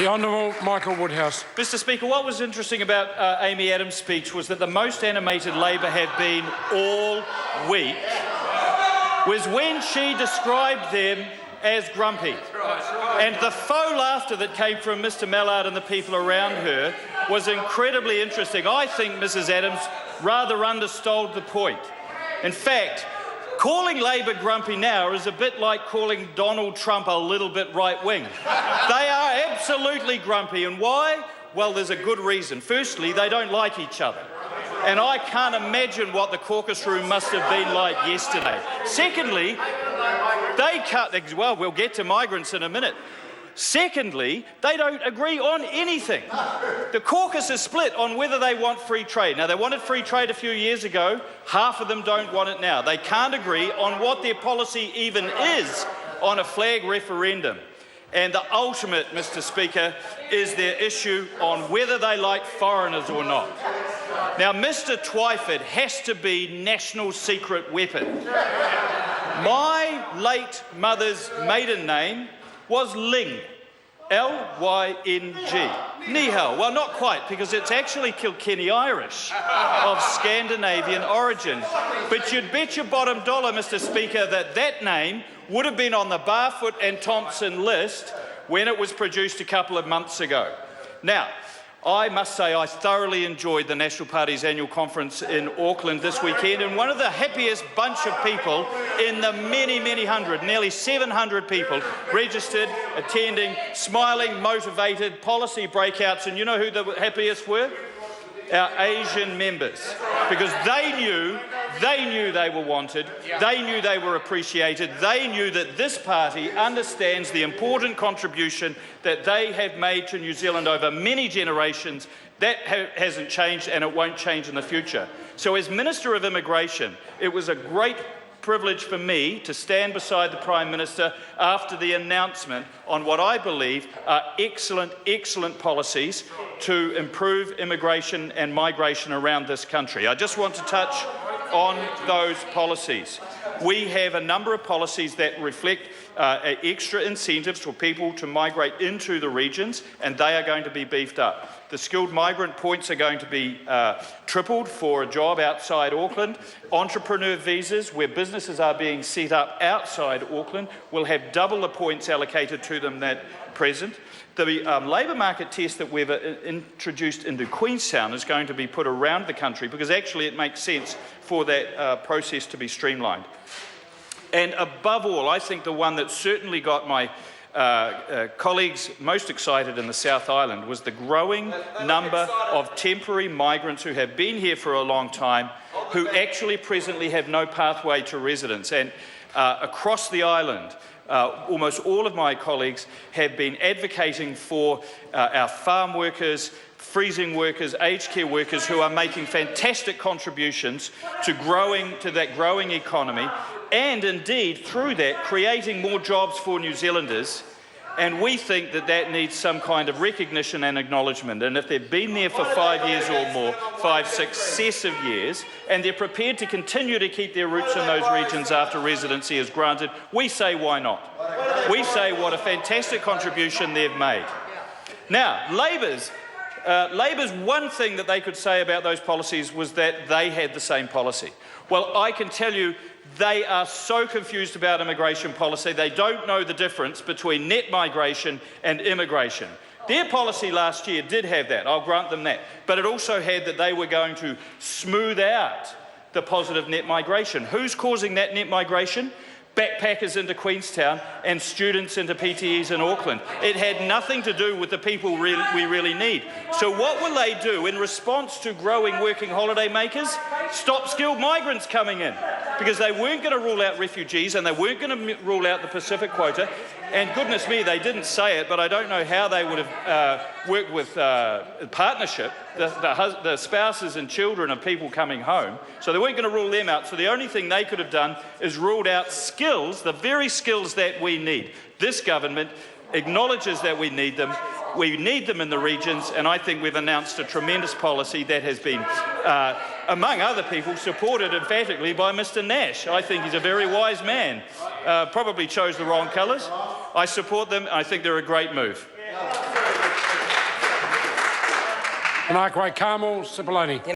The Honourable Michael Woodhouse. Mr Speaker, what was interesting about Amy Adams' speech was that the most animated Labor have been all week was when she described them as grumpy. And the faux laughter that came from Mr Mallard and the people around her was incredibly interesting. I think Mrs Adams rather understalled the point. In fact, calling Labor grumpy now is a bit like calling Donald Trump a little bit right-wing. They are absolutely grumpy, and why? Well, there's a good reason. Firstly, they don't like each other. And I can't imagine what the caucus room must have been like yesterday. Secondly, well, we'll get to migrants in a minute. Secondly, they don't agree on anything. The caucus is split on whether they want free trade. Now, they wanted free trade a few years ago. Half of them don't want it now. They can't agree on what their policy even is on a flag referendum. And the ultimate, Mr Speaker, is their issue on whether they like foreigners or not. Now, Mr Twyford has to be national secret weapon. My late mother's maiden name was Ling, L-Y-N-G. Nihao. Well, not quite, because it's actually Kilkenny Irish of Scandinavian origin. But you'd bet your bottom dollar, Mr Speaker, that that name would have been on the Barfoot and Thompson list when it was produced a couple of months ago. Now, I must say I thoroughly enjoyed the National Party's annual conference in Auckland this weekend, and one of the happiest bunch of people in the many, many hundred, nearly 700 people registered, attending, smiling, motivated, policy breakouts, and you know who the happiest were? Our Asian members, because they knew they were wanted, they knew they were appreciated, they knew that this party understands the important contribution that they have made to New Zealand over many generations. That hasn't changed, and it won't change in the future. So as Minister of Immigration, it was a great privilege for me to stand beside the Prime Minister after the announcement on what I believe are excellent policies to improve immigration and migration around this country. I just want to touch on those policies. We have a number of policies that reflect extra incentives for people to migrate into the regions, and they are going to be beefed up. The skilled migrant points are going to be tripled for a job outside Auckland. Entrepreneur visas, where businesses are being set up outside Auckland, will have double the points allocated to them than present. The labour market test that we've introduced into Queenstown is going to be put around the country because actually it makes sense for that process to be streamlined. And above all, I think the one that certainly got my colleagues most excited in the South Island was the growing number of temporary migrants who have been here for a long time who actually presently have no pathway to residence. And across the island, almost all of my colleagues have been advocating for our farm workers, freezing workers, aged care workers who are making fantastic contributions to that growing economy, and indeed through that creating more jobs for New Zealanders. And we think that that needs some kind of recognition and acknowledgement. And if they've been there for 5 years or more, 5 successive years, and they're prepared to continue to keep their roots in those regions after residency is granted, we say why not? We say what a fantastic contribution they've made. Now, Labor's one thing that they could say about those policies was that they had the same policy. Well, I can tell you they are so confused about immigration policy, they don't know the difference between net migration and immigration. Their policy last year did have that, I'll grant them that, but it also had that they were going to smooth out the positive net migration. Who's causing that net migration? Backpackers into Queenstown and students into PTEs in Auckland. It had nothing to do with the people we really need. So what will they do in response to growing working holiday makers? Stop skilled migrants coming in, because they weren't going to rule out refugees and they weren't going to rule out the Pacific quota. And goodness me, they didn't say it, but I don't know how they would have worked with partnership, the spouses and children of people coming home. So they weren't going to rule them out. So the only thing they could have done is ruled out skills, the very skills that we need. This government acknowledges that we need them. We need them in the regions, and I think we've announced a tremendous policy that has been, among other people, supported emphatically by Mr Nash. I think he's a very wise man. Probably chose the wrong colours. I support them. I think they're a great move. Markway Carmel, Cipollone.